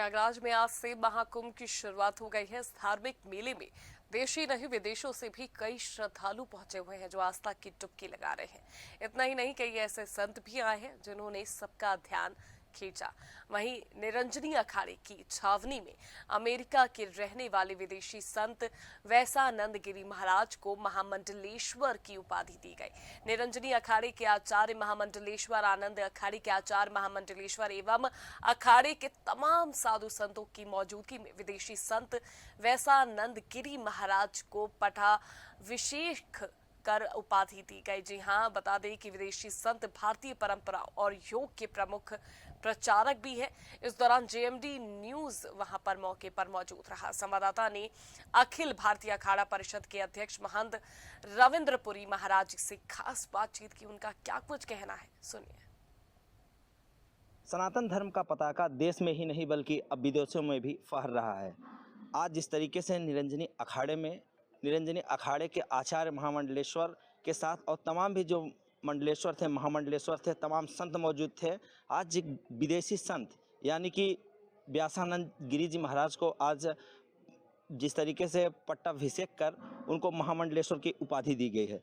प्रयागराज में आज से महाकुंभ की शुरुआत हो गई है। इस धार्मिक मेले में देशी नहीं विदेशों से भी कई श्रद्धालु पहुंचे हुए हैं जो आस्था की डुबकी लगा रहे हैं। इतना ही नहीं, कई ऐसे संत भी आए हैं जिन्होंने सबका ध्यान खींचा। वहीं निरंजनी अखाड़े की छावनी में अमेरिका के रहने वाले विदेशी संत वैसानंद गिरी महाराज को महामंडलेश्वर की उपाधि दी गई। निरंजनी अखाड़े के आचार्य महामंडलेश्वर आनंद, अखाड़े के आचार्य महामंडलेश्वर एवं अखाड़े के तमाम साधु संतों की मौजूदगी में विदेशी संत वैसानंद गिरी महाराज को पट्टाभिषेक कर उपाधि दी गई। जी हां, बता दें कि विदेशी संत भारतीय परंपरा और योग के प्रमुख प्रचारक भी है। इस दौरान जेएमडी न्यूज वहां पर मौके पर मौजूद रहा। संवाददाता ने अखिल भारतीय अखाड़ा परिषद के अध्यक्ष महंत रविंद्रपुरी महाराज से खास बातचीत की। उनका क्या कुछ कहना है, सुनिए। सनातन धर्म का पताका देश में ही नहीं बल्कि अब विदेशों में भी फहर रहा है। आज जिस तरीके से निरंजनी अखाड़े के आचार्य महामंडलेश्वर के साथ और तमाम भी जो मंडलेश्वर थे, महामंडलेश्वर थे, तमाम संत मौजूद थे। आज एक विदेशी संत यानी कि व्यासानंद गिरी जी महाराज को आज जिस तरीके से पट्टाभिषेक कर उनको महामंडलेश्वर की उपाधि दी गई है।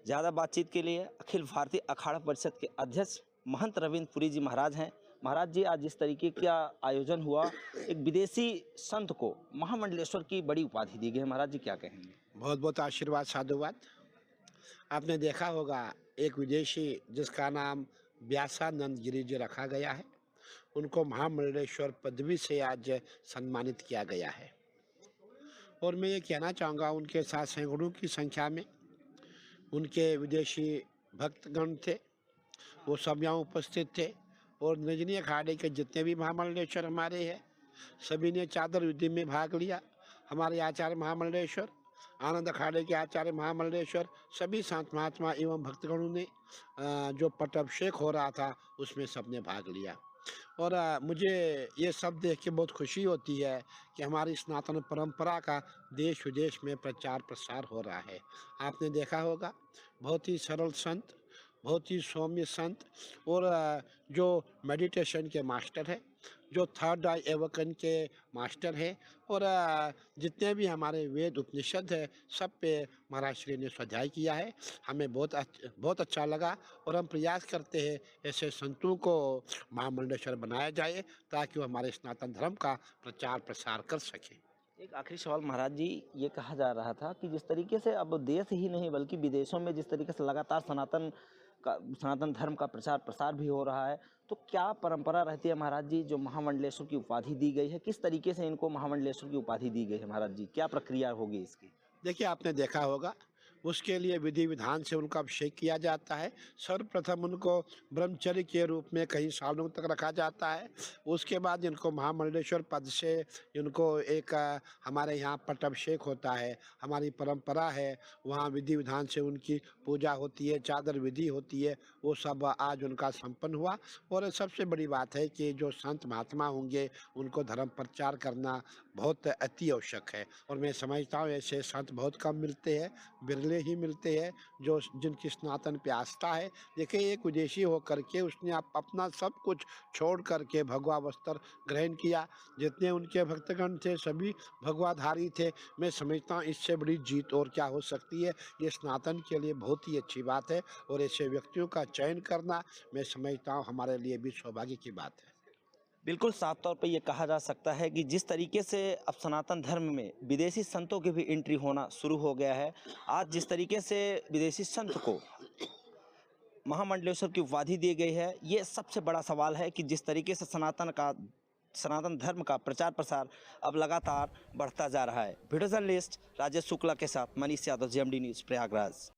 ज़्यादा बातचीत के लिए अखिल भारतीय अखाड़ा परिषद के अध्यक्ष महंत रविंद्रपुरी जी महाराज हैं। महाराज जी, आज जिस तरीके का आयोजन हुआ, एक विदेशी संत को महामंडलेश्वर की बड़ी उपाधि दी गई है, महाराज जी क्या कहेंगे? बहुत बहुत आशीर्वाद, साधुवाद। आपने देखा होगा एक विदेशी जिसका नाम व्यासानंद गिरी जी रखा गया है, उनको महामंडलेश्वर पदवी से आज सम्मानित किया गया है। और मैं ये कहना चाहूँगा, उनके साथ सैकड़ों की संख्या में उनके विदेशी भक्तगण थे, वो सब यहाँ उपस्थित थे। और निरंजनी अखाड़े के जितने भी महामंडलेश्वर हमारे हैं, सभी ने चादर विधि में भाग लिया। हमारे आचार्य महामंडलेश्वर, आनंद अखाड़े के आचार्य महामंडलेश्वर, सभी संत महात्मा एवं भक्तगणों ने जो पट्टाभिषेक हो रहा था उसमें सबने भाग लिया। और मुझे ये सब देख के बहुत खुशी होती है कि हमारी सनातन परंपरा का देश विदेश में प्रचार प्रसार हो रहा है। आपने देखा होगा बहुत ही सरल संत, बहुत ही सौम्य संत, और जो मेडिटेशन के मास्टर है, जो थर्ड आई एवोकन के मास्टर हैं, और जितने भी हमारे वेद उपनिषद है सब पे महाराज श्री ने स्वाध्याय किया है। हमें बहुत अच्छा लगा और हम प्रयास करते हैं ऐसे संतों को महामंडलेश्वर बनाया जाए ताकि वो हमारे सनातन धर्म का प्रचार प्रसार कर सकें। एक आखिरी सवाल महाराज जी, ये कहा जा रहा था कि जिस तरीके से अब देश ही नहीं बल्कि विदेशों में जिस तरीके से लगातार सनातन धर्म का प्रचार प्रसार भी हो रहा है, तो क्या परंपरा रहती है महाराज जी जो महामंडलेश्वर की उपाधि दी गई है? किस तरीके से इनको महामंडलेश्वर की उपाधि दी गई है महाराज जी? क्या प्रक्रिया होगी इसकी? देखिए, आपने देखा होगा उसके लिए विधि विधान से उनका अभिषेक किया जाता है। सर्वप्रथम उनको ब्रह्मचर्य के रूप में कई सालों तक रखा जाता है। उसके बाद इनको महामंडलेश्वर पद से इनको एक हमारे यहाँ पट्टाभिषेक होता है। हमारी परंपरा है, वहाँ विधि विधान से उनकी पूजा होती है, चादर विधि होती है, वो सब आज उनका संपन्न हुआ। और सबसे बड़ी बात है कि जो संत महात्मा होंगे उनको धर्म प्रचार करना बहुत अति आवश्यक है। और मैं समझता हूँ ऐसे संत बहुत कम मिलते हैं, बिरले ही मिलते हैं जो जिनकी सनातन पे आस्था है। देखिए, एक विदेशी होकर के उसने अपना सब कुछ छोड़ करके भगवा वस्त्र ग्रहण किया। जितने उनके भक्तगण थे सभी भगवाधारी थे। मैं समझता हूँ इससे बड़ी जीत और क्या हो सकती है। ये सनातन के लिए बहुत ही अच्छी बात है और ऐसे व्यक्तियों का चयन करना मैं समझता हूँ हमारे लिए भी सौभाग्य की बात है। बिल्कुल, साफ तौर पे ये कहा जा सकता है कि जिस तरीके से अब सनातन धर्म में विदेशी संतों की भी एंट्री होना शुरू हो गया है। आज जिस तरीके से विदेशी संत को महामंडलेश्वर की उपाधि दी गई है, ये सबसे बड़ा सवाल है कि जिस तरीके से सनातन धर्म का प्रचार प्रसार अब लगातार बढ़ता जा रहा है। वीडियो जर्नलिस्ट राजेश शुक्ला के साथ मनीष यादव, जेएमडी न्यूज़, प्रयागराज।